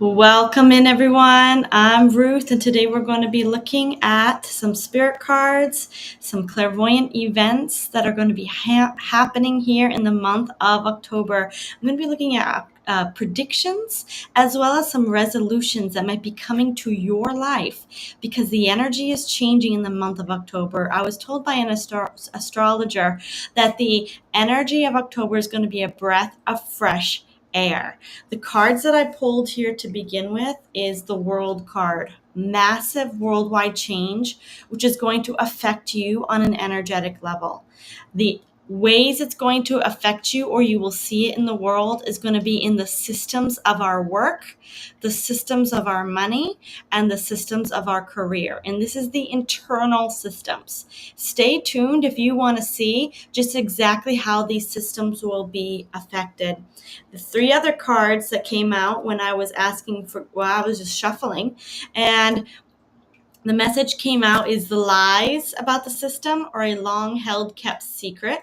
Welcome in, everyone. I'm Ruth, and today we're going to be looking at some spirit cards, some clairvoyant events that are going to be happening here in the month of October. I'm going to be looking at predictions as well as some resolutions that might be coming to your life because the energy is changing in the month of October. I was told by an astrologer that the energy of October is going to be a breath of fresh air. The cards that I pulled here to begin with is the World card. Massive worldwide change, which is going to affect you on an energetic level. The ways it's going to affect you, or you will see it in the world, is going to be in the systems of our work, the systems of our money, and the systems of our career. And this is the internal systems. Stay tuned if you want to see just exactly how these systems will be affected. The three other cards that came out when I was I was just shuffling, and the message came out is the lies about the system or a long held kept secret.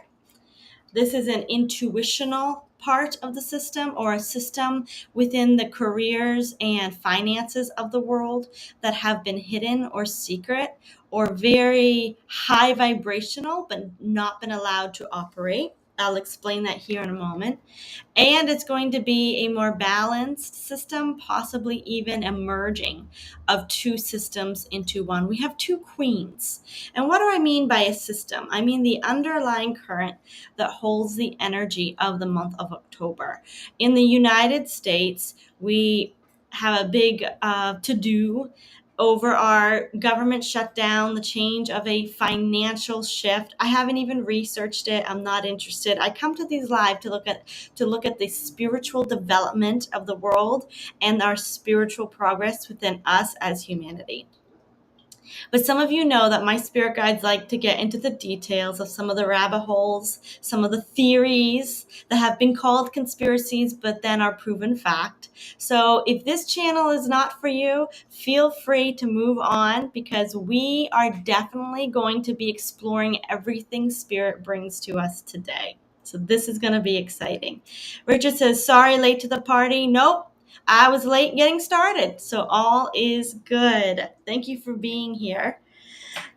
This is an intuitional part of the system, or a system within the careers and finances of the world that have been hidden or secret or very high vibrational but not been allowed to operate. I'll explain that here in a moment. And it's going to be a more balanced system, possibly even a merging of two systems into one. We have two queens. And what do I mean by a system? I mean the underlying current that holds the energy of the month of October. In the United States, we have a big to-do over our government shutdown, the change of a financial shift. I haven't even researched it. I'm not interested. I come to these live to look at the spiritual development of the world and our spiritual progress within us as humanity. But some of you know that my spirit guides like to get into the details of some of the rabbit holes, some of the theories that have been called conspiracies, but then are proven fact. So if this channel is not for you, feel free to move on, because we are definitely going to be exploring everything spirit brings to us today. So this is going to be exciting. Richard says, sorry, late to the party. Nope. I was late getting started, so all is good. Thank you for being here.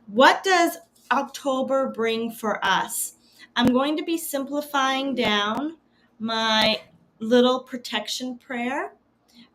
What does October bring for us? I'm going to be simplifying down my little protection prayer,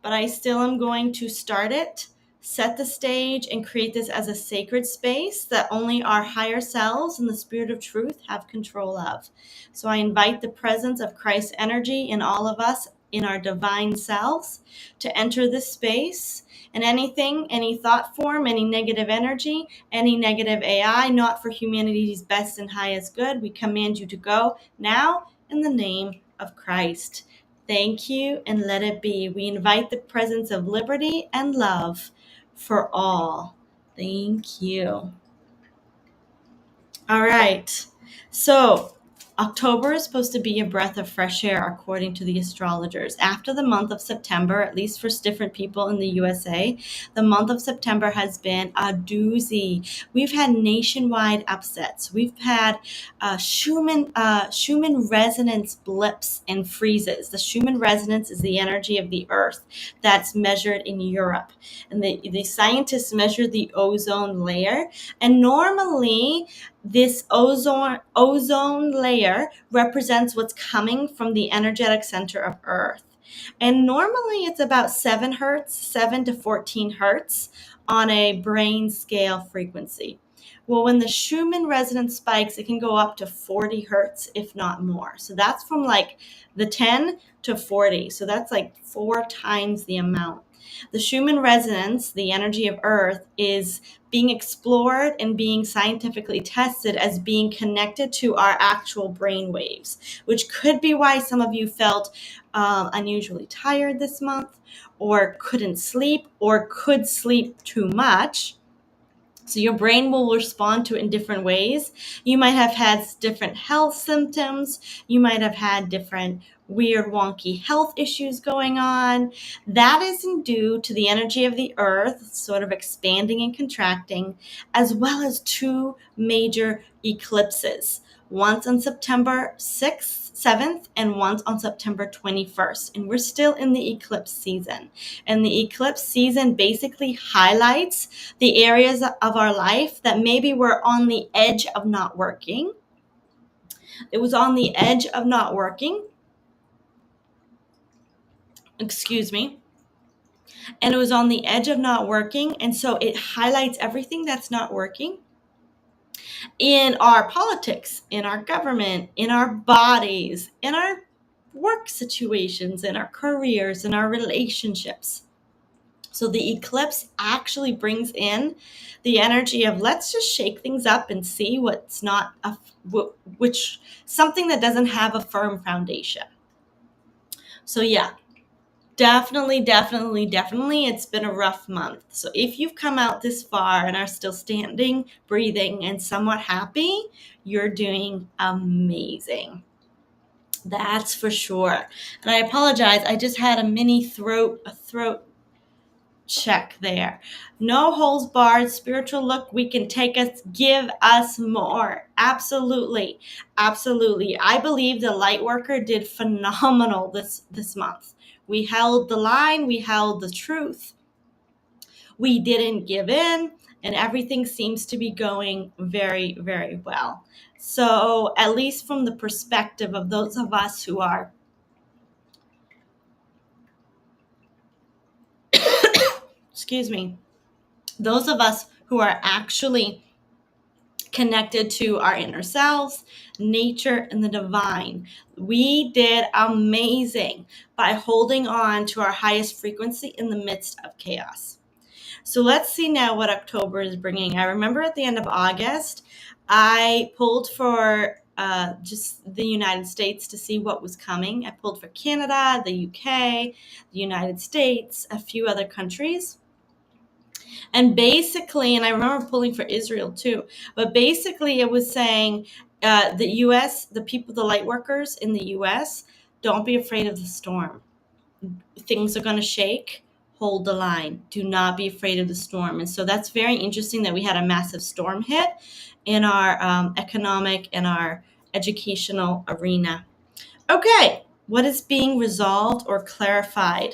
but I still am going to start it, set the stage, and create this as a sacred space that only our higher selves and the spirit of truth have control of. So I invite the presence of Christ's energy in all of us, in our divine selves, to enter this space. And anything, any thought form, any negative energy, any negative AI, not for humanity's best and highest good, we command you to go now in the name of Christ. Thank you, and let it be. We invite the presence of liberty and love for all. Thank you. All right. So October is supposed to be a breath of fresh air, according to the astrologers. After the month of September, at least for different people in the USA, the month of September has been a doozy. We've had nationwide upsets. We've had Schumann resonance blips and freezes. The Schumann resonance is the energy of the Earth that's measured in Europe. And the scientists measure the ozone layer. And normally, this ozone layer represents what's coming from the energetic center of Earth. And normally it's about 7 hertz, 7 to 14 hertz on a brain scale frequency. Well, when the Schumann resonance spikes, it can go up to 40 hertz, if not more. So that's from like the 10 to 40. So that's like 4 times the amount. The Schumann resonance, the energy of Earth, is being explored and being scientifically tested as being connected to our actual brain waves, which could be why some of you felt unusually tired this month, or couldn't sleep, or could sleep too much. So your brain will respond to it in different ways. You might have had different health symptoms. You might have had different weird, wonky health issues going on. That isn't due to the energy of the Earth sort of expanding and contracting, as well as 2 major eclipses. once on September 6th, 7th, and once on September 21st. And we're still in the eclipse season. And the eclipse season basically highlights the areas of our life that maybe we're on the edge of not working. It was on the edge of not working. Excuse me. And it was on the edge of not working. And so it highlights everything that's not working in our politics, in our government, in our bodies, in our work situations, in our careers, in our relationships. So the eclipse actually brings in the energy of let's just shake things up and see what's not which something that doesn't have a firm foundation. So yeah, definitely, it's been a rough month. So if you've come out this far and are still standing, breathing, and somewhat happy, you're doing amazing. That's for sure. And I apologize, I just had a mini throat check there. No holds barred, spiritual look. We can take us, give us more. Absolutely. I believe the light worker did phenomenal this month. We held the line, we held the truth. We didn't give in, and everything seems to be going very, very well. So, at least from the perspective of those of us who are excuse me, those of us who are actually connected to our inner selves, nature, and the divine. We did amazing by holding on to our highest frequency in the midst of chaos. So let's see now what October is bringing. I remember at the end of August, I pulled for just the United States to see what was coming. I pulled for Canada, the UK, the United States, a few other countries. And basically, and I remember pulling for Israel too, but basically it was saying the US, the people, the light workers in the US, don't be afraid of the storm. Things are going to shake. Hold the line. Do not be afraid of the storm. And so that's very interesting that we had a massive storm hit in our economic and our educational arena. Okay, what is being resolved or clarified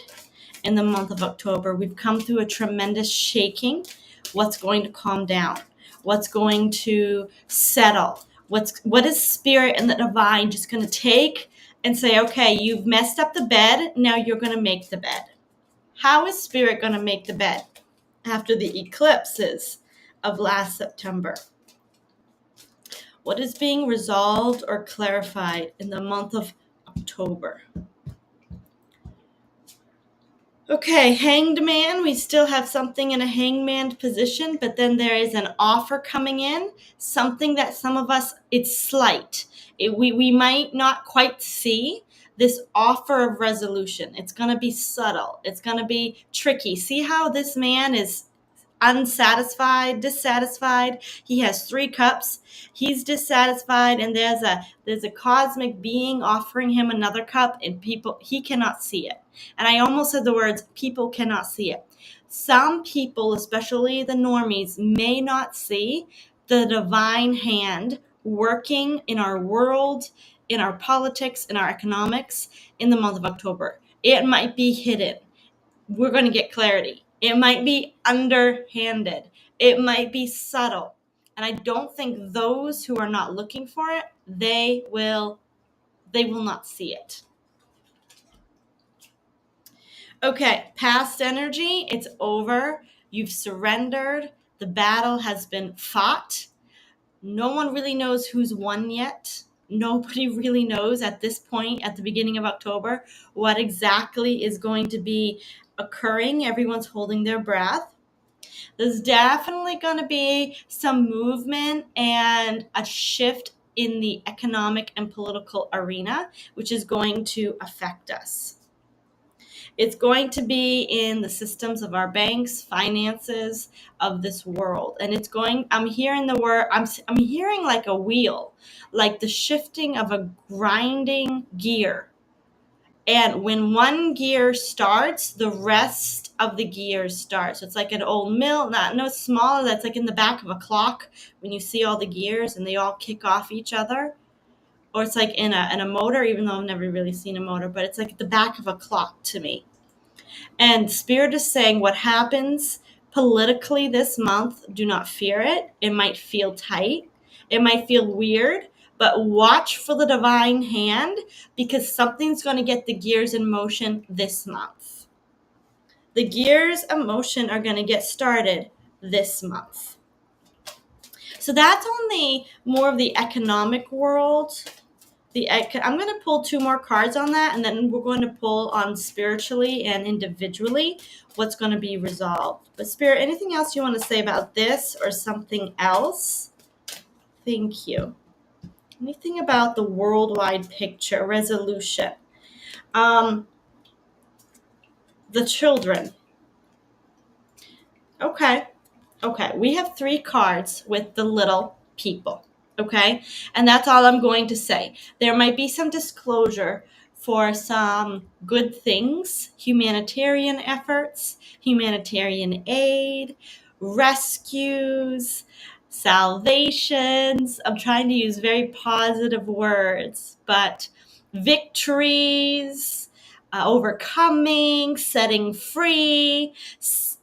in the month of October? We've come through a tremendous shaking. What's going to calm down? What's going to settle? What is spirit and the divine just going to take and say, okay, you've messed up the bed, now you're going to make the bed. How is spirit going to make the bed after the eclipses of last September? What is being resolved or clarified in the month of October? Okay, hanged man, we still have something in a hangman position, but then there is an offer coming in, something that some of us, it's slight. We might not quite see this offer of resolution. It's going to be subtle. It's going to be tricky. See how this man is unsatisfied, dissatisfied. He has 3 cups. He's dissatisfied, and there's a cosmic being offering him another cup, and he cannot see it. And I almost said the words, people cannot see it. Some people, especially the normies, may not see the divine hand working in our world, in our politics, in our economics in the month of October. It might be hidden. We're going to get clarity. It might be underhanded. It might be subtle. And I don't think those who are not looking for it, they will not see it. Okay, past energy, it's over. You've surrendered. The battle has been fought. No one really knows who's won yet. Nobody really knows at this point, at the beginning of October, what exactly is going to be occurring. Everyone's holding their breath. There's definitely going to be some movement and a shift in the economic and political arena, which is going to affect us. It's going to be in the systems of our banks, finances of this world. And I'm hearing the word, I'm hearing like a wheel, like the shifting of a grinding gear. And when one gear starts, the rest of the gears start. So it's like an old mill, no smaller, that's like in the back of a clock when you see all the gears and they all kick off each other. or it's like in a motor, even though I've never really seen a motor, but it's like the back of a clock to me. And Spirit is saying what happens politically this month, do not fear it. It might feel tight. It might feel weird, but watch for the divine hand, because something's going to get the gears in motion this month. The gears of motion are going to get started this month. So that's on the more of the economic world. I'm going to pull 2 more cards on that, and then we're going to pull on spiritually and individually what's going to be resolved. But Spirit, anything else you want to say about this or something else? Thank you. Anything about the worldwide picture, resolution? The children. Okay, we have 3 cards with the little people. Okay, and that's all I'm going to say. There might be some disclosure for some good things, humanitarian efforts, humanitarian aid, rescues, salvations. I'm trying to use very positive words, but victories, overcoming, setting free.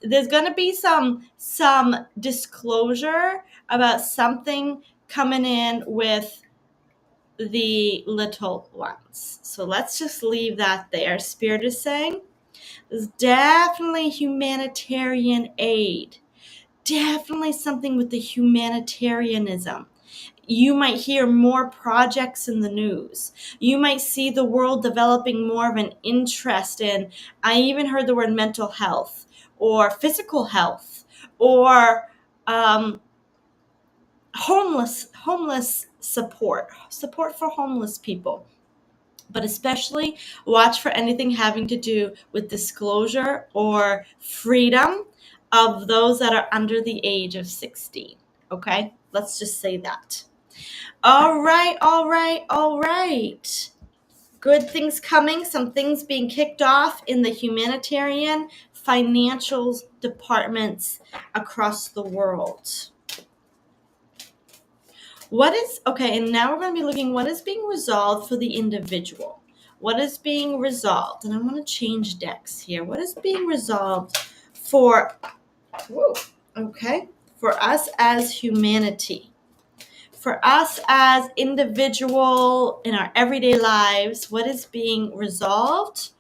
There's going to be some disclosure about something coming in with the little ones. So let's just leave that there. Spirit is saying there's definitely humanitarian aid, definitely something with the humanitarianism. You might hear more projects in the news. You might see the world developing more of an interest in, I even heard the word mental health or physical health or homeless support for homeless people. But especially watch for anything having to do with disclosure or freedom of those that are under the age of 16. Okay, let's just say that. All right. Good things coming, some things being kicked off in the humanitarian financial departments across the world. And now we're going to be looking what is being resolved for the individual. What is being resolved? And I'm going to change decks here. What is being resolved for us as humanity? For us as individual in our everyday lives, what is being resolved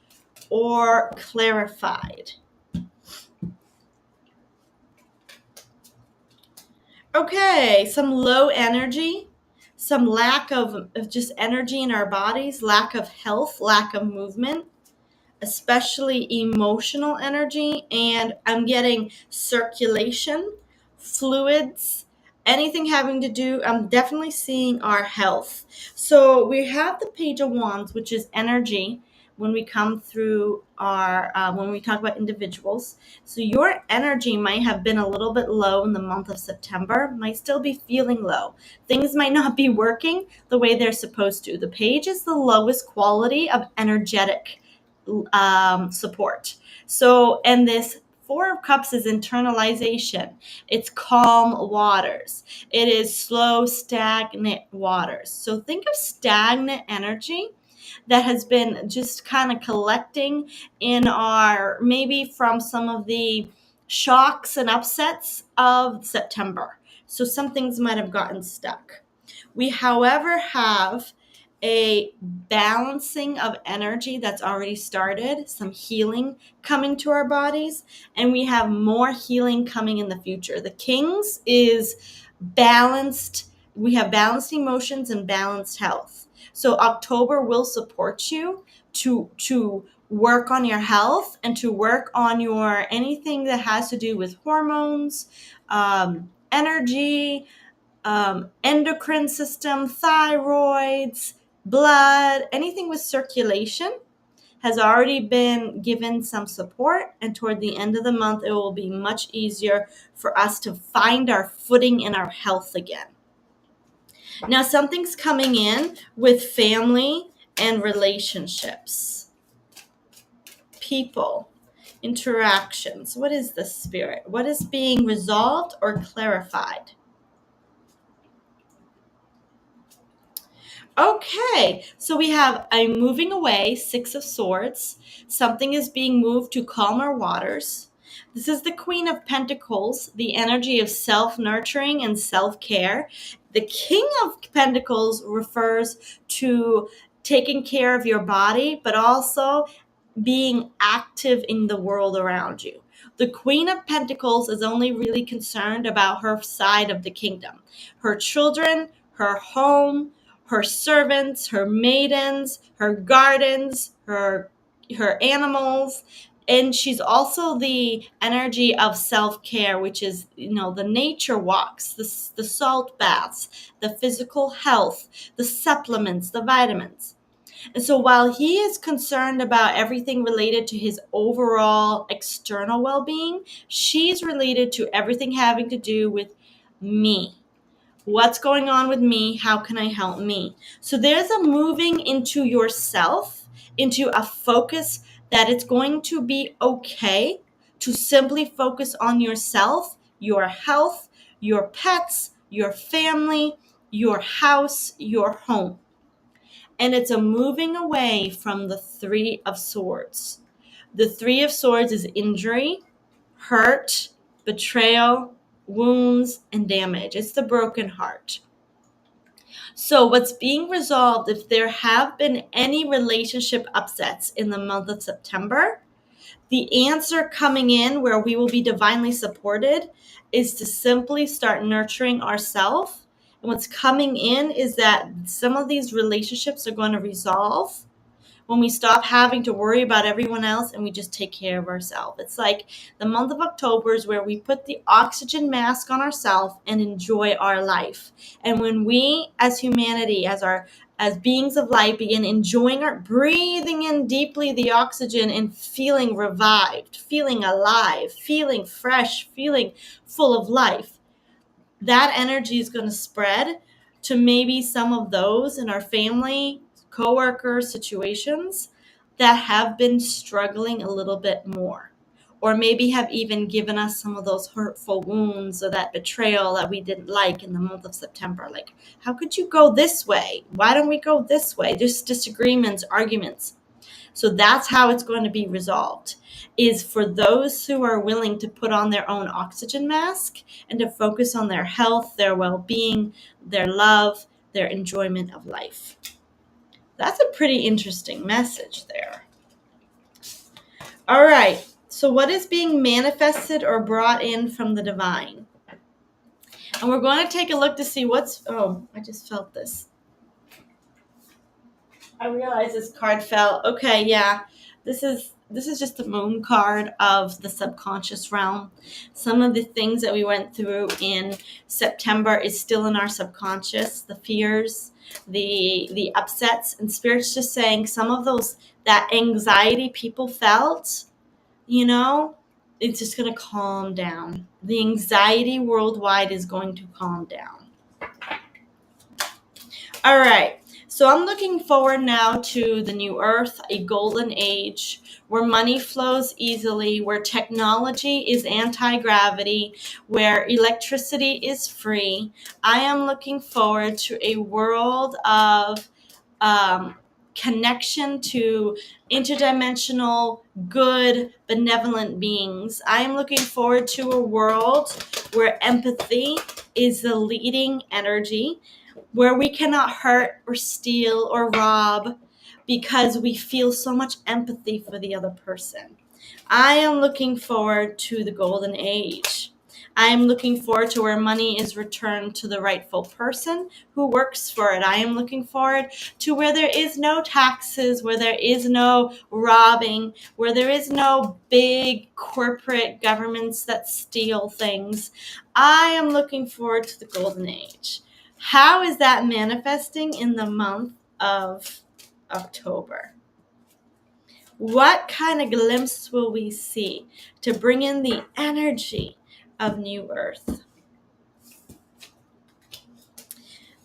or clarified? Okay, some low energy, some lack of just energy in our bodies, lack of health, lack of movement, especially emotional energy, and I'm getting circulation, fluids, anything having to do, I'm definitely seeing our health. So we have the Page of Wands, which is energy when we come through when we talk about individuals. So your energy might have been a little bit low in the month of September, might still be feeling low. Things might not be working the way they're supposed to. The Page is the lowest quality of energetic support. So, and this 4 of Cups is internalization. It's calm waters. It is slow, stagnant waters. So think of stagnant energy that has been just kind of collecting in our, maybe from some of the shocks and upsets of September. So some things might have gotten stuck. We, however, have a balancing of energy that's already started, some healing coming to our bodies, and we have more healing coming in the future. The Kings is balanced. We have balanced emotions and balanced health. So October will support you to work on your health and to work on your anything that has to do with hormones, energy, endocrine system, thyroids, blood, anything with circulation has already been given some support, and toward the end of the month it will be much easier for us to find our footing in our health again. Now something's coming in with family and relationships, people, interactions. What is the Spirit? What is being resolved or clarified? Okay, so we have a moving away, Six of Swords. Something is being moved to calmer waters. This is the Queen of Pentacles, the energy of self-nurturing and self-care. The King of Pentacles refers to taking care of your body, but also being active in the world around you. The Queen of Pentacles is only really concerned about her side of the kingdom, her children, her home, her servants, her maidens, her gardens, her animals. And she's also the energy of self-care, which is, the nature walks, the salt baths, the physical health, the supplements, the vitamins. And so while he is concerned about everything related to his overall external well-being, she's related to everything having to do with me. What's going on with me? How can I help me? So there's a moving into yourself, into a focus that it's going to be okay to simply focus on yourself, your health, your pets, your family, your house, your home. And it's a moving away from the Three of Swords. The Three of Swords is injury, hurt, betrayal, wounds, and damage. It's the broken heart. So what's being resolved, if there have been any relationship upsets in the month of September, the answer coming in where we will be divinely supported is to simply start nurturing ourselves. And what's coming in is that some of these relationships are going to resolve when we stop having to worry about everyone else and we just take care of ourselves. It's like the month of October is where we put the oxygen mask on ourselves and enjoy our life. And when we as humanity, as beings of light, begin enjoying breathing in deeply the oxygen and feeling revived, feeling alive, feeling fresh, feeling full of life, that energy is going to spread to maybe some of those in our family, coworker situations that have been struggling a little bit more, or maybe have even given us some of those hurtful wounds or that betrayal that we didn't like in the month of September. Like, how could you go this way? Why don't we go this way? Just disagreements, arguments. So that's how it's going to be resolved, is for those who are willing to put on their own oxygen mask and to focus on their health, their well-being, their love, their enjoyment of life. That's a pretty interesting message there. All right. So what is being manifested or brought in from the divine? And we're going to take a look to see I just felt this. I realized this card fell. Okay, yeah. This is just the moon card of the subconscious realm. Some of the things that we went through in September is still in our subconscious, the fears, the upsets, and Spirit's just saying some of that anxiety people felt, it's just going to calm down. The anxiety worldwide is going to calm down. All right. So I'm looking forward now to the new earth, a golden age where money flows easily, where technology is anti-gravity, where electricity is free. I am looking forward to a world of connection to interdimensional, good, benevolent beings. I am looking forward to a world where empathy is the leading energy, where we cannot hurt or steal or rob because we feel so much empathy for the other person. I am looking forward to the golden age. I am looking forward to where money is returned to the rightful person who works for it. I am looking forward to where there is no taxes, where there is no robbing, where there is no big corporate governments that steal things. I am looking forward to the golden age. How is that manifesting in the month of October? What kind of glimpse will we see to bring in the energy of New Earth?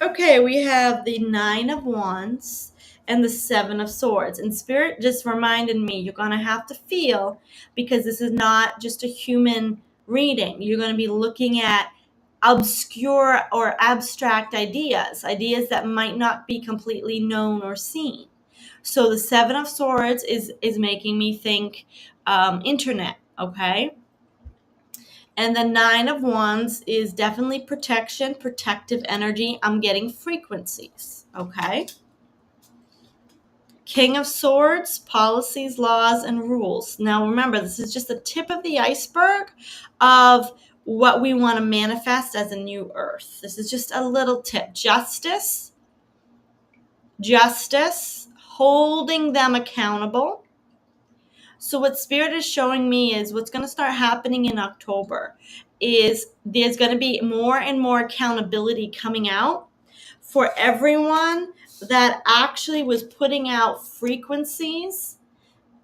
Okay, we have the Nine of Wands and the Seven of Swords. And Spirit just reminded me, you're going to have to feel, because this is not just a human reading. You're going to be looking at obscure or abstract ideas that might not be completely known or seen. So the Seven of Swords is making me think internet, okay? And the Nine of Wands is definitely protection, protective energy. I'm getting frequencies, okay? King of Swords, policies, laws, and rules. Now remember, this is just the tip of the iceberg of what we want to manifest as a new earth. This is just a little tip. Justice, holding them accountable. So what Spirit is showing me is what's going to start happening in October is there's going to be more and more accountability coming out for everyone that actually was putting out frequencies,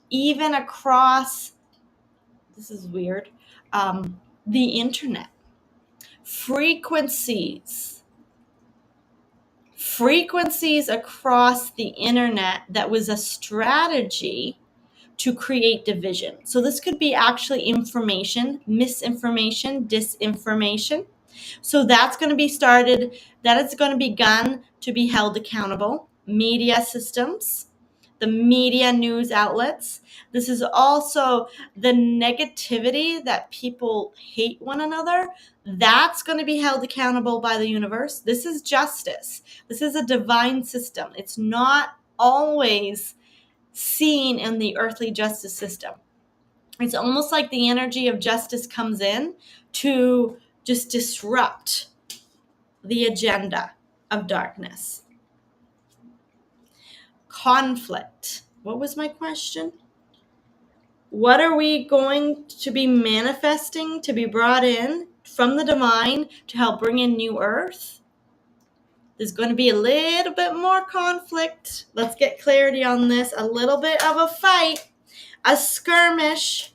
even across, this is weird, the internet. Frequencies across the internet that was a strategy to create division. So this could be actually information, misinformation, disinformation. So that's going to be started, that is going to begun to be held accountable. Media systems, the media news outlets. This is also the negativity that people hate one another. That's going to be held accountable by the universe. This is justice. This is a divine system. It's not always seen in the earthly justice system. It's almost like the energy of justice comes in to just disrupt the agenda of darkness. Conflict. What was my question? What are we going to be manifesting to be brought in from the divine to help bring in new earth? There's going to be a little bit more conflict. Let's get clarity on this. A little bit of a fight, a skirmish.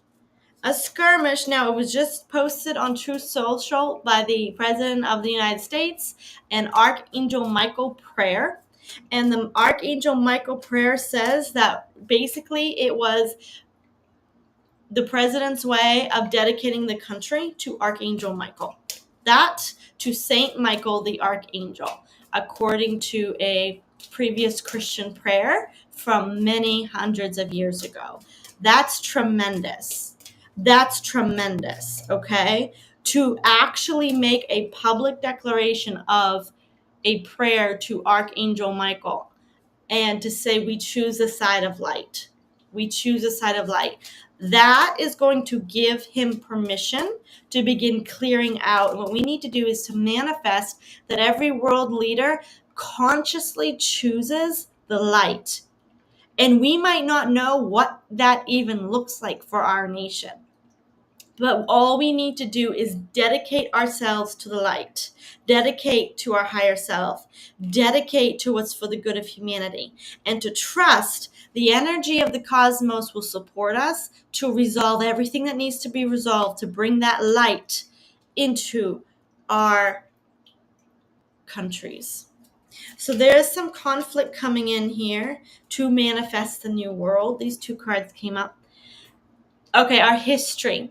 Now, it was just posted on Truth Social by the President of the United States and Archangel Michael prayer. And the Archangel Michael prayer says that basically it was the president's way of dedicating the country to Archangel Michael. That to Saint Michael the Archangel, according to a previous Christian prayer from many hundreds of years ago. That's tremendous. Okay? To actually make a public declaration of a prayer to Archangel Michael and to say we choose a side of light. We choose a side of light. That is going to give him permission to begin clearing out. And what we need to do is to manifest that every world leader consciously chooses the light. And we might not know what that even looks like for our nation. But all we need to do is dedicate ourselves to the light, dedicate to our higher self, dedicate to what's for the good of humanity, and to trust the energy of the cosmos will support us to resolve everything that needs to be resolved, to bring that light into our countries. So there is some conflict coming in here to manifest the new world. These two cards came up. Okay, our history.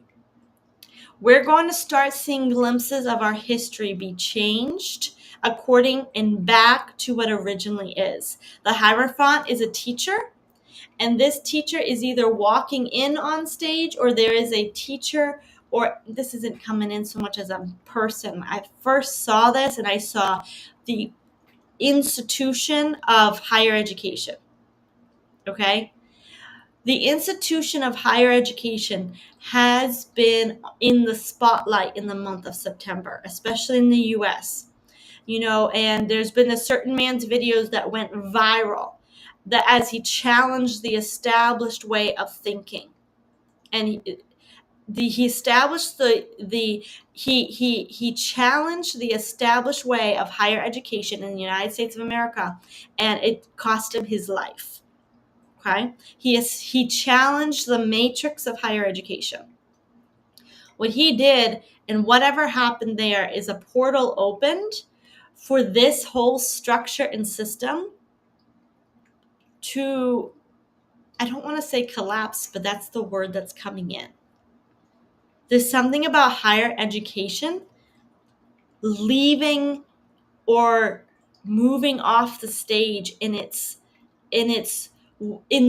We're going to start seeing glimpses of our history be changed according and back to what originally is. The Hierophant is a teacher, and this teacher is either walking in on stage or there is a teacher, or this isn't coming in so much as a person. I first saw this and I saw the institution of higher education. Okay? The institution of higher education has been in the spotlight in the month of September, especially in the US. And there's been a certain man's videos that went viral that as he challenged the established way of thinking. And he established he challenged the established way of higher education in the United States of America, and it cost him his life. Okay, he challenged the matrix of higher education. What he did and whatever happened there is a portal opened for this whole structure and system to, I don't want to say collapse, but that's the word that's coming in. There's something about higher education leaving or moving off the stage in the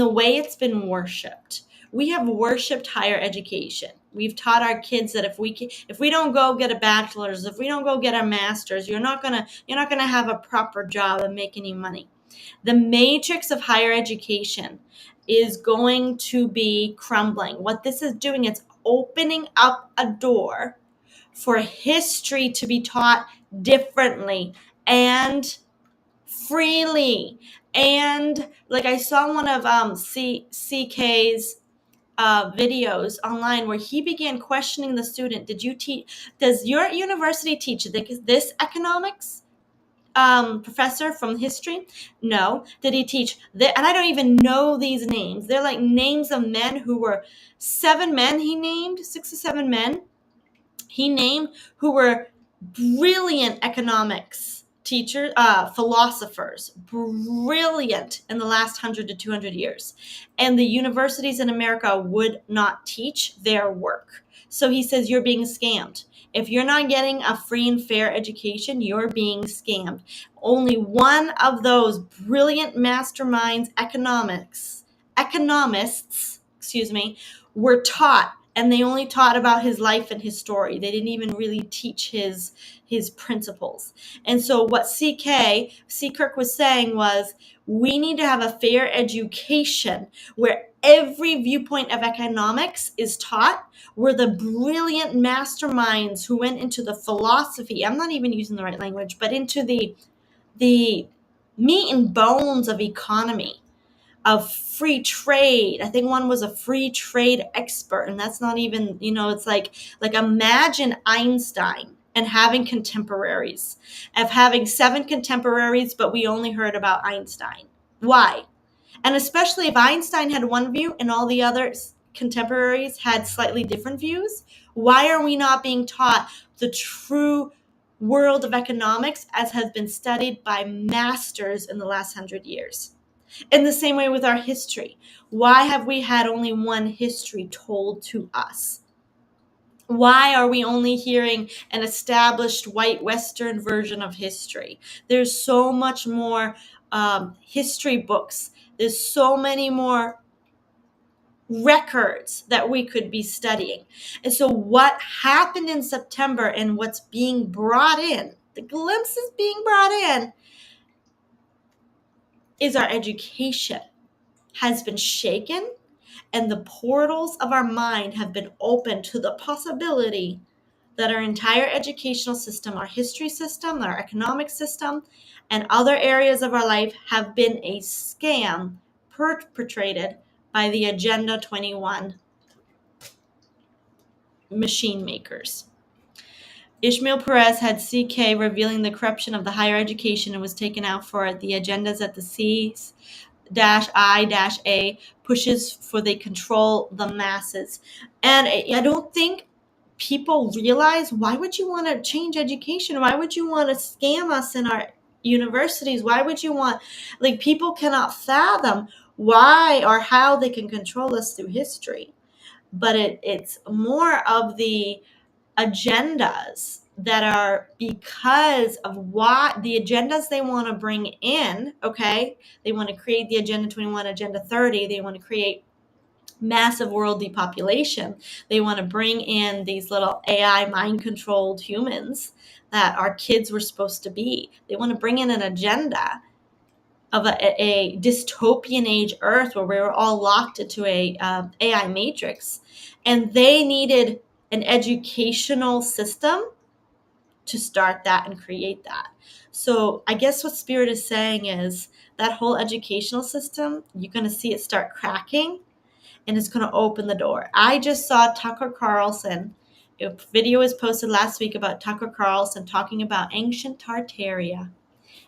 way it's been worshipped. We have worshipped higher education. We've taught our kids that if we don't go get a bachelor's, if we don't go get a master's, you're not gonna have a proper job and make any money. The matrix of higher education is going to be crumbling. What this is doing, it's opening up a door for history to be taught differently and freely. And like I saw one of CK's videos online where he began questioning the student. Does your university teach this economics? Professor from history? No. Did he teach that? And I don't even know these names. They're like names of men who were 7 men he named, 6 or 7 men he named who were brilliant economics teachers, philosophers, brilliant in the last 100 to 200 years. And the universities in America would not teach their work. So he says, you're being scammed. If you're not getting a free and fair education, you're being scammed. Only one of those brilliant masterminds, economists, were taught, and they only taught about his life and his story. They didn't even really teach his principles. And so what C. Kirk was saying was, we need to have a fair education where every viewpoint of economics is taught, where the brilliant masterminds who went into the philosophy, I'm not even using the right language, but into the meat and bones of economy, of free trade. I think one was a free trade expert, and that's not even, it's like imagine Einstein and having contemporaries, of having 7 contemporaries, but we only heard about Einstein. Why? And especially if Einstein had one view and all the other contemporaries had slightly different views, why are we not being taught the true world of economics as has been studied by masters in the last 100 years? In the same way with our history, why have we had only one history told to us? Why are we only hearing an established white Western version of history? There's so much more history books. There's so many more records that we could be studying. And so what happened in September and what's being brought in, the glimpses being brought in, is our education has been shaken, and the portals of our mind have been opened to the possibility that our entire educational system, our history system, our economic system, and other areas of our life have been a scam perpetrated by the Agenda 21 machine makers. Ishmael Perez had CK revealing the corruption of the higher education and was taken out for the agendas at the C-I-A pushes for they control the masses. And I don't think people realize, why would you want to change education? Why would you want to scam us in our universities? Why would you want, people cannot fathom why or how they can control us through history. But it's more of the agendas that are because of what the agendas they want to bring in. Okay, they want to create the Agenda 21, Agenda 30. They want to create massive world depopulation. They want to bring in these little AI mind controlled humans that our kids were supposed to be. They want to bring in an agenda of a dystopian age Earth where we were all locked into a AI matrix, and they needed an educational system to start that and create that. So I guess what Spirit is saying is that whole educational system, you're going to see it start cracking, and it's going to open the door. I just saw Tucker Carlson. A video was posted last week about Tucker Carlson talking about ancient Tartaria.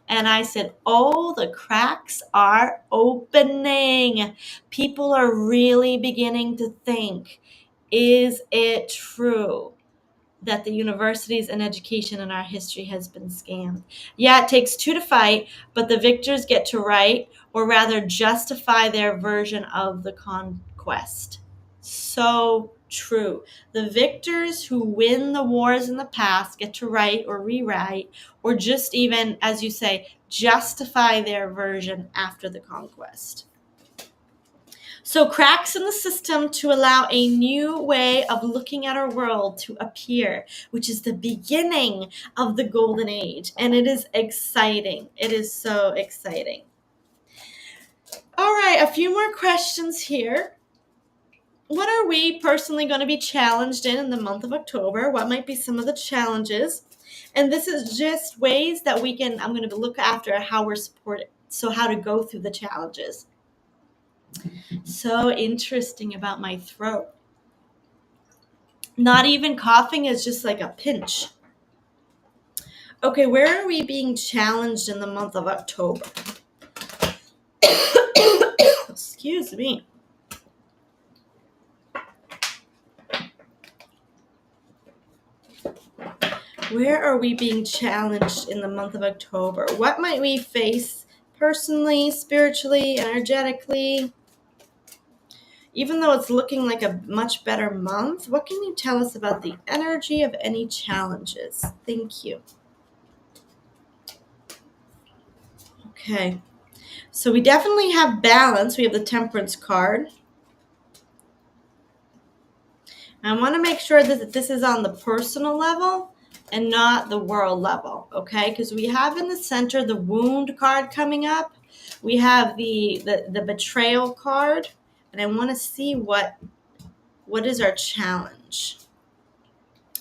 And I said, oh, the cracks are opening. People are really beginning to think, is it true that the universities and education in our history has been scammed? Yeah, it takes 2 to fight, but the victors get to write, or rather justify their version of the conquest. So true. The victors who win the wars in the past get to write or rewrite, or just even, as you say, justify their version after the conquest. So cracks in the system to allow a new way of looking at our world to appear, which is the beginning of the golden age. And it is exciting. It is so exciting. All right, a few more questions here. What are we personally going to be challenged in the month of October? What might be some of the challenges? And this is just ways that we can, I'm going to look after how we're supported. So how to go through the challenges. So interesting about my throat. Not even coughing, is just like a pinch. Okay, where are we being challenged in the month of October? Excuse me. Where are we being challenged in the month of October? What might we face personally, spiritually, energetically? Even though it's looking like a much better month, what can you tell us about the energy of any challenges? Thank you. Okay. So we definitely have balance. We have the Temperance card. I want to make sure that this is on the personal level and not the world level, okay? Because we have in the center the Wound card coming up. We have the Betrayal card, and I want to see what is our challenge.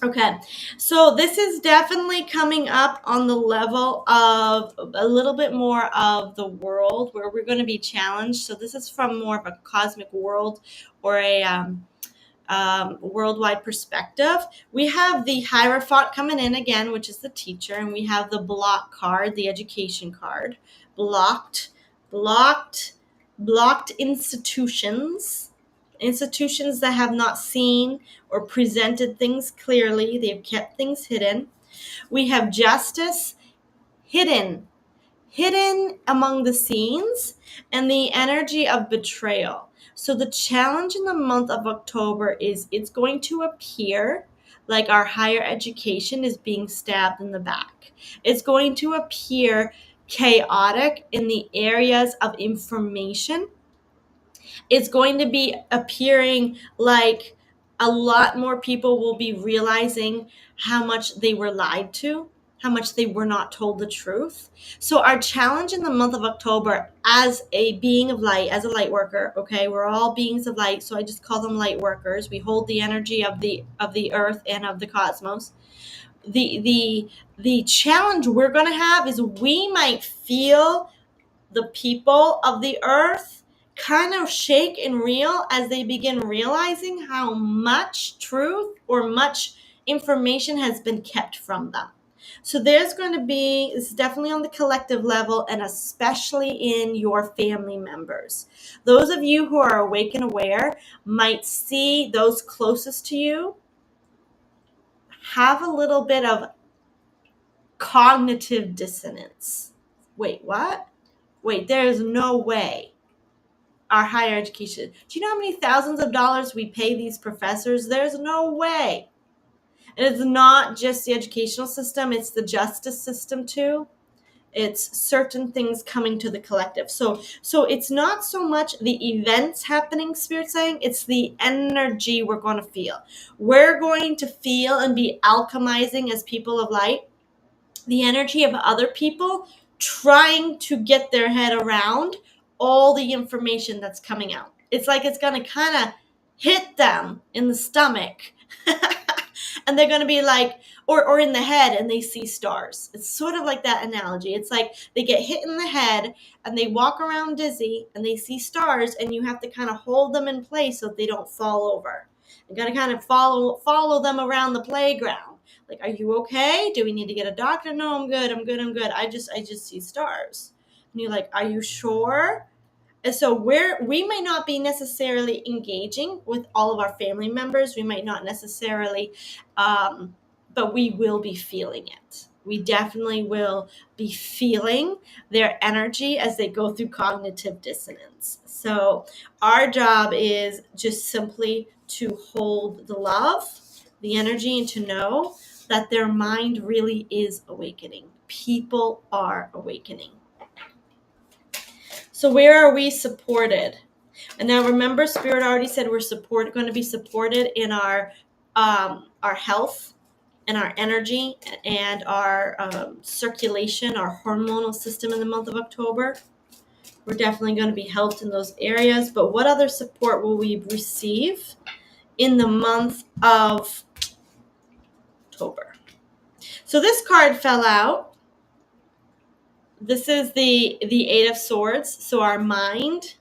Okay, so this is definitely coming up on the level of a little bit more of the world where we're going to be challenged. So this is from more of a cosmic world or a worldwide perspective. We have the Hierophant coming in again, which is the teacher, and we have the Block card, the education card. Blocked institutions that have not seen or presented things clearly. They've kept things hidden. We have Justice, hidden among the scenes, and the energy of betrayal. So the challenge in the month of October is it's going to appear like our higher education is being stabbed in the back. It's going to appear chaotic in the areas of information. It's going to be appearing like a lot more people will be realizing how much they were lied to, how much they were not told the truth. So our challenge in the month of October as a being of light, as a light worker, okay, we're all beings of light, so I just call them light workers. We hold the energy of the earth and of the cosmos. The challenge we're going to have is we might feel the people of the earth kind of shake and reel as they begin realizing how much truth or much information has been kept from them. So there's going to be, it's definitely on the collective level and especially in your family members. Those of you who are awake and aware might see those closest to you have a little bit of cognitive dissonance. Wait, what? Wait, there's no way. Our higher education. Do you know how many thousands of dollars we pay these professors? There's no way. And it's not just the educational system, it's the justice system too. It's certain things coming to the collective. So it's not so much the events happening, Spirit saying, it's the energy we're going to feel. We're going to feel and be alchemizing as people of light the energy of other people trying to get their head around all the information that's coming out. It's like it's going to kind of hit them in the stomach and they're going to be like, or in the head, and they see stars. It's sort of like that analogy. It's like they get hit in the head and they walk around dizzy and they see stars, and you have to kind of hold them in place so they don't fall over. You got to kind of follow them around the playground. Like, are you okay? Do we need to get a doctor? No, I'm good. I just see stars. And you're like, are you sure? And so we might not be necessarily engaging with all of our family members. We might not necessarily, but we will be feeling it. We definitely will be feeling their energy as they go through cognitive dissonance. So our job is just simply to hold the love, the energy, and to know that their mind really is awakening. People are awakening. So where are we supported? And now remember, Spirit already said we're going to be supported in our health and our energy and our circulation, our hormonal system in the month of October. We're definitely going to be helped in those areas. But what other support will we receive in the month of October? So this card fell out. This is the Eight of Swords. So our mind.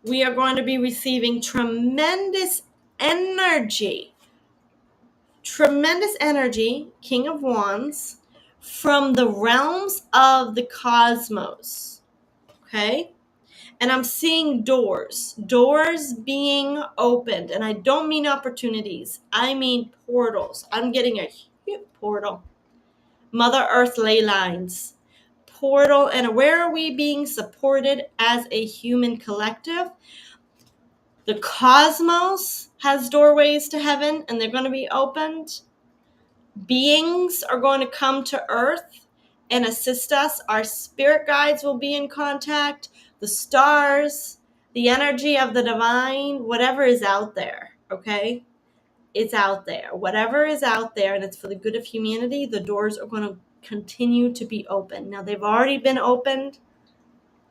We are going to be receiving tremendous energy, King of Wands, from the realms of the cosmos, okay? And I'm seeing doors being opened, and I don't mean opportunities. I mean portals. I'm getting a huge portal. Mother Earth ley lines. Portal, and where are we being supported as a human collective? The cosmos has doorways to heaven, and they're going to be opened. Beings are going to come to Earth and assist us. Our spirit guides will be in contact. The stars, the energy of the divine, whatever is out there, okay? It's out there. Whatever is out there, and it's for the good of humanity, the doors are going to continue to be open. Now, they've already been opened.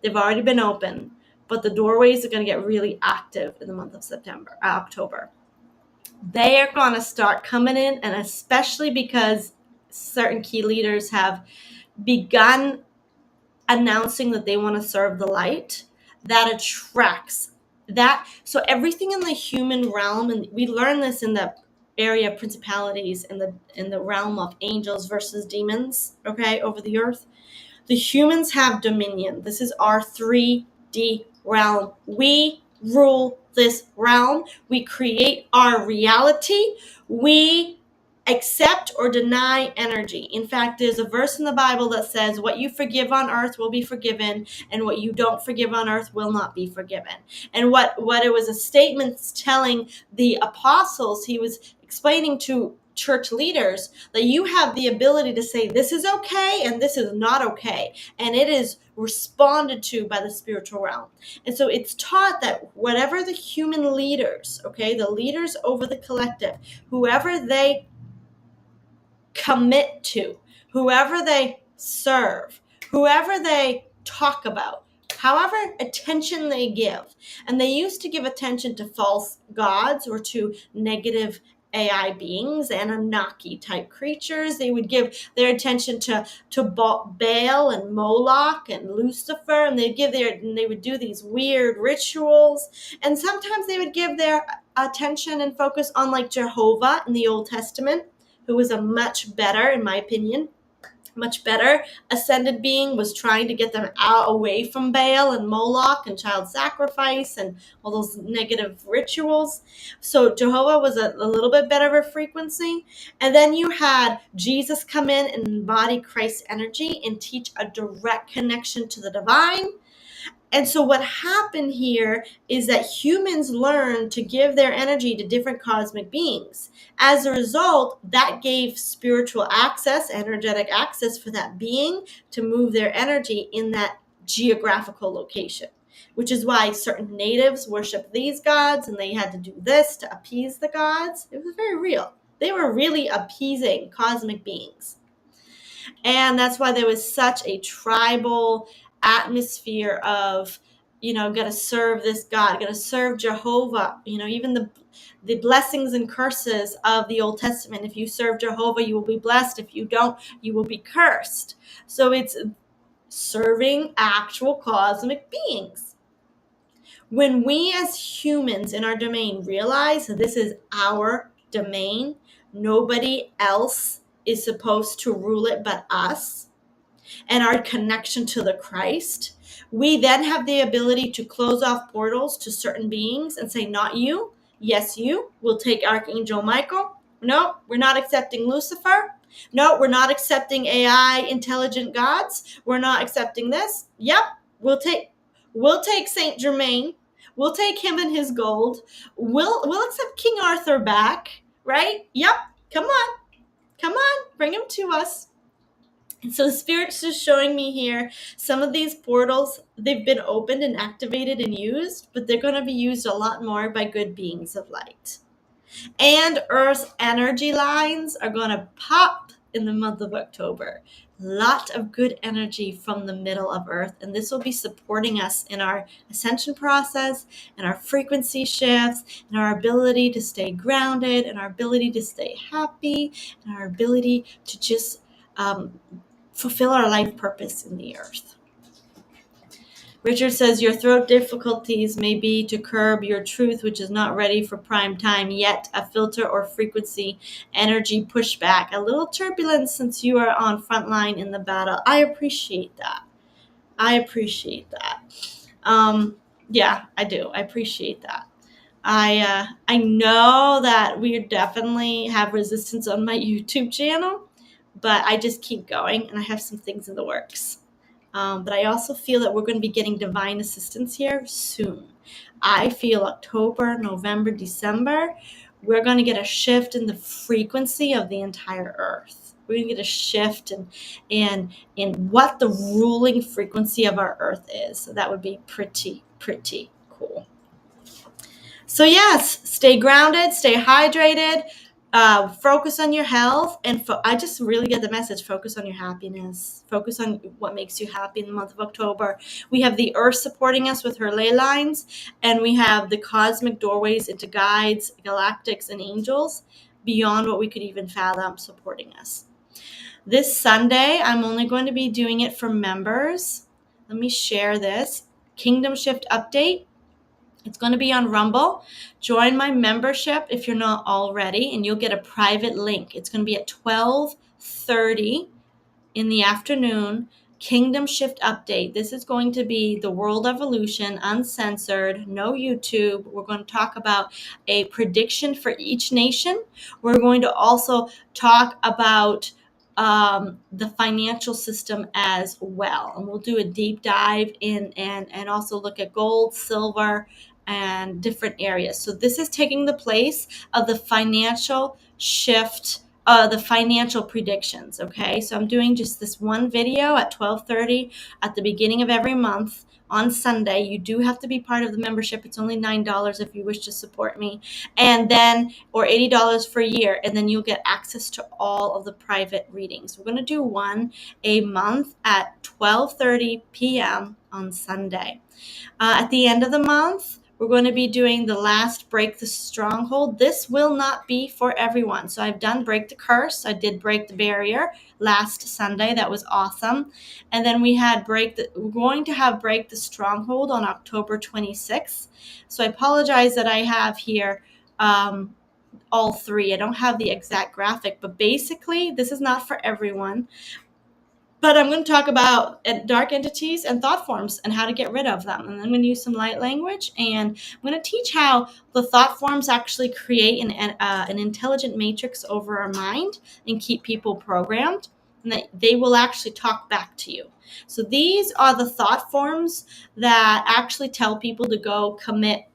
But the doorways are going to get really active in the month of October. They are going to start coming in, and especially because certain key leaders have begun announcing that they want to serve the light, that attracts that. So everything in the human realm, and we learn this in the area of principalities in the realm of angels versus demons, okay, over the earth. The humans have dominion. This is our 3D realm. We rule this realm. We create our reality. We accept or deny energy. In fact, there's a verse in the Bible that says, what you forgive on earth will be forgiven, and what you don't forgive on earth will not be forgiven. And what it was a statement telling the apostles, he was explaining to church leaders that you have the ability to say this is okay and this is not okay, and it is responded to by the spiritual realm. And so it's taught that whatever the human leaders, okay, the leaders over the collective, whoever they commit to, whoever they serve, whoever they talk about, however attention they give, and they used to give attention to false gods or to negative AI beings, Anunnaki type creatures. They would give their attention to Baal and Moloch and Lucifer, and they would do these weird rituals. And sometimes they would give their attention and focus on like Jehovah in the Old Testament, who was a much better, in my opinion, much better ascended being, was trying to get them away from Baal and Moloch and child sacrifice and all those negative rituals. So Jehovah was a little bit better of a frequency. And then you had Jesus come in and embody Christ's energy and teach a direct connection to the divine. And so what happened here is that humans learned to give their energy to different cosmic beings. As a result, that gave spiritual access, energetic access for that being to move their energy in that geographical location, which is why certain natives worship these gods and they had to do this to appease the gods. It was very real. They were really appeasing cosmic beings. And that's why there was such a tribal atmosphere of, gotta serve this God, gotta serve Jehovah. Even the blessings and curses of the Old Testament. If you serve Jehovah, you will be blessed. If you don't, you will be cursed. So it's serving actual cosmic beings. When we as humans in our domain realize that this is our domain, nobody else is supposed to rule it but us, and our connection to the Christ, we then have the ability to close off portals to certain beings and say, not you, yes you. We'll take Archangel Michael. No, we're not accepting Lucifer. No, we're not accepting AI intelligent gods. We're not accepting this. Yep, we'll take Saint Germain. We'll take him and his gold. We'll accept King Arthur back, right? Yep. Come on, bring him to us. And so the Spirit's just showing me here some of these portals, they've been opened and activated and used, but they're going to be used a lot more by good beings of light. And Earth's energy lines are going to pop in the month of October. Lot of good energy from the middle of Earth, and this will be supporting us in our ascension process and our frequency shifts and our ability to stay grounded and our ability to stay happy and our ability to just fulfill our life purpose in the earth. Richard says your throat difficulties may be to curb your truth, which is not ready for prime time yet. A filter or frequency energy pushback. A little turbulence since you are on front line in the battle. I appreciate that. Yeah, I do. I appreciate that. I know that we definitely have resistance on my YouTube channel, but I just keep going, and I have some things in the works. But I also feel that we're going to be getting divine assistance here soon. I feel October, November, December, we're going to get a shift in the frequency of the entire earth. We're going to get a shift in what the ruling frequency of our earth is. So that would be pretty cool. So yes, stay grounded, stay hydrated, focus on your health, and I just really get the message, focus on your happiness. Focus on what makes you happy in the month of October. We have the earth supporting us with her ley lines, and we have the cosmic doorways into guides, galactics, and angels beyond what we could even fathom supporting us. This Sunday, I'm only going to be doing it for members. Let me share this. Kingdom Shift update. It's going to be on Rumble. Join my membership if you're not already, and you'll get a private link. It's going to be at 12:30 in the afternoon. Kingdom Shift update. This is going to be the world evolution, uncensored, no YouTube. We're going to talk about a prediction for each nation. We're going to also talk about the financial system as well. And we'll do a deep dive in and also look at gold, silver, and different areas. So this is taking the place of the financial shift, the financial predictions. Okay, so I'm doing just this one video at 12:30 at the beginning of every month on Sunday. You do have to be part of the membership. It's only $9 if you wish to support me, and then or $80 for a year, and then you'll get access to all of the private readings. We're going to do one a month at 12:30 p.m. on Sunday. At the end of the month, we're going to be doing the last Break the Stronghold. This will not be for everyone. So I've done Break the Curse. I did Break the Barrier last Sunday. That was awesome. And then we're going to have Break the Stronghold on October 26th. So I apologize that I have here all three. I don't have the exact graphic, but basically this is not for everyone. But I'm going to talk about dark entities and thought forms and how to get rid of them. And I'm going to use some light language, and I'm going to teach how the thought forms actually create an intelligent matrix over our mind and keep people programmed, and that they will actually talk back to you. So these are the thought forms that actually tell people to go commit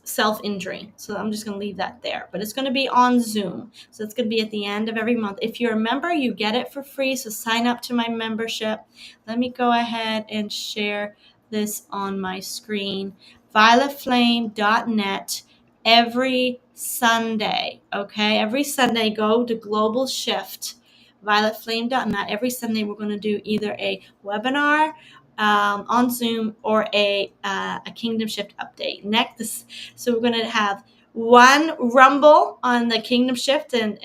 self-injury. So I'm just going to leave that there, but it's going to be on Zoom. So it's going to be at the end of every month. If you're a member, you get it for free. So sign up to my membership. Let me go ahead and share this on my screen. violetflame.net every Sunday. Okay. Every Sunday, go to Global Shift, violetflame.net. Every Sunday, we're going to do either a webinar on Zoom or a Kingdom Shift update. So we're going to have one Rumble on the Kingdom Shift and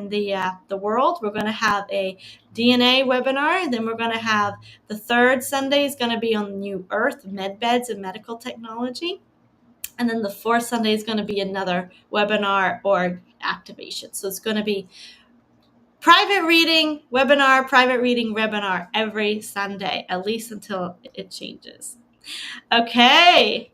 the world. We're going to have a DNA webinar. Then we're going to have the third Sunday is going to be on New Earth, med beds and medical technology. And then the fourth Sunday is going to be another webinar or activation. So it's going to be private reading, webinar every Sunday, at least until it changes. Okay.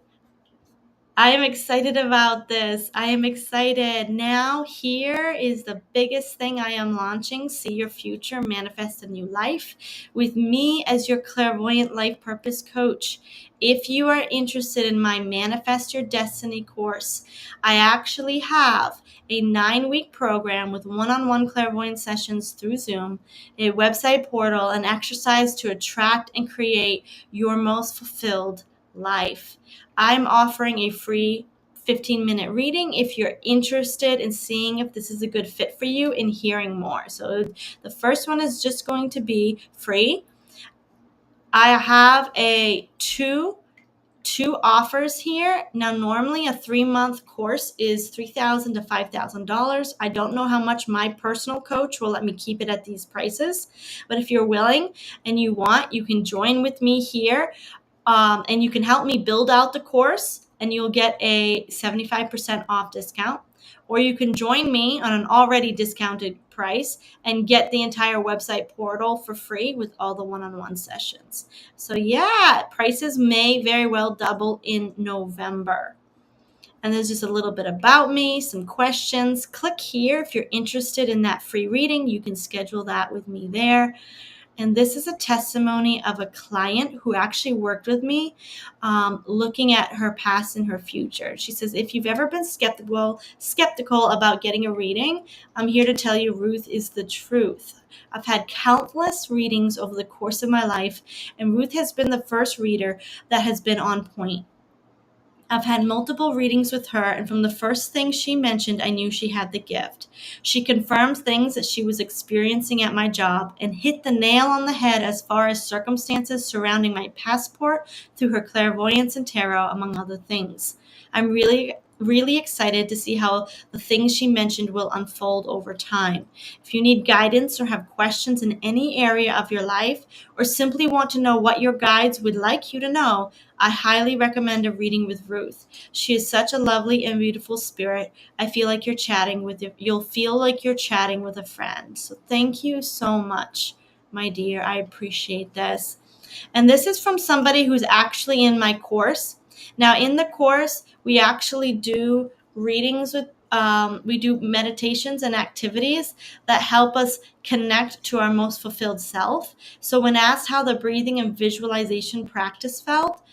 I am excited about this. I am excited. Now, here is the biggest thing I am launching: See Your Future, Manifest a New Life, with me as your clairvoyant life purpose coach. If you are interested in my Manifest Your Destiny course, I actually have a 9-week program with one-on-one clairvoyant sessions through Zoom, a website portal, an exercise to attract and create your most fulfilled life. I'm offering a free 15-minute reading if you're interested in seeing if this is a good fit for you and hearing more. So the first one is just going to be free. I have a two offers here. Now, normally a 3-month course is $3,000 to $5,000. I don't know how much my personal coach will let me keep it at these prices, but if you're willing and you want, you can join with me here. And you can help me build out the course, and you'll get a 75% off discount. Or you can join me on an already discounted price and get the entire website portal for free with all the one-on-one sessions. So yeah, prices may very well double in November. And there's just a little bit about me, some questions. Click here if you're interested in that free reading. You can schedule that with me there. And this is a testimony of a client who actually worked with me, looking at her past and her future. She says, if you've ever been skeptical about getting a reading, I'm here to tell you Ruth is the truth. I've had countless readings over the course of my life, and Ruth has been the first reader that has been on point. I've had multiple readings with her, and from the first thing she mentioned, I knew she had the gift. She confirmed things that she was experiencing at my job and hit the nail on the head as far as circumstances surrounding my passport through her clairvoyance and tarot, among other things. I'm really excited to see how the things she mentioned will unfold over time. If you need guidance or have questions in any area of your life, or simply want to know what your guides would like you to know, I highly recommend a reading with Ruth. She is such a lovely and beautiful spirit. I feel like you'll feel like you're chatting with a friend. So thank you so much, my dear. I appreciate this. And this is from somebody who's actually in my course. Now, in the course, we actually do readings with, we do meditations and activities that help us connect to our most fulfilled self. So when asked how the breathing and visualization practice felt,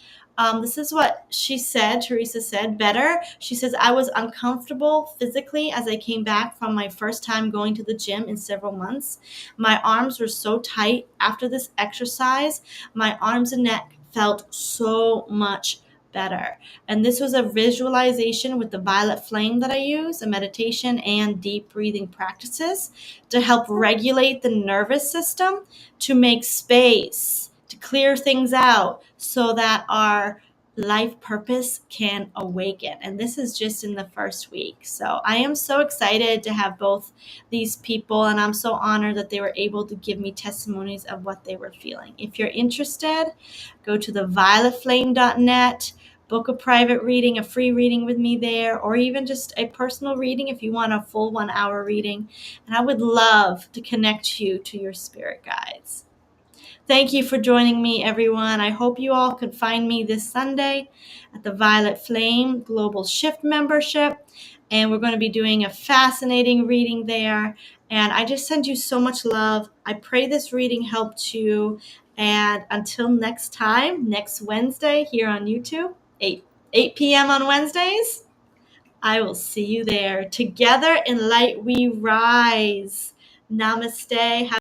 this is what she said, Teresa said, better. She says, I was uncomfortable physically as I came back from my first time going to the gym in several months. My arms were so tight after this exercise. My arms and neck felt so much better. And this was a visualization with the violet flame that I use, a meditation and deep breathing practices to help regulate the nervous system, to make space, to clear things out so that our life purpose can awaken. And this is just in the first week. So I am so excited to have both these people, and I'm so honored that they were able to give me testimonies of what they were feeling. If you're interested, go to thevioletflame.net, book a private reading, a free reading with me there, or even just a personal reading if you want a full 1-hour reading. And I would love to connect you to your spirit guides. Thank you for joining me, everyone. I hope you all can find me this Sunday at the Violet Flame Global Shift membership. And we're going to be doing a fascinating reading there. And I just send you so much love. I pray this reading helped you. And until next time, next Wednesday here on YouTube, 8 p.m. on Wednesdays, I will see you there. Together in light we rise. Namaste.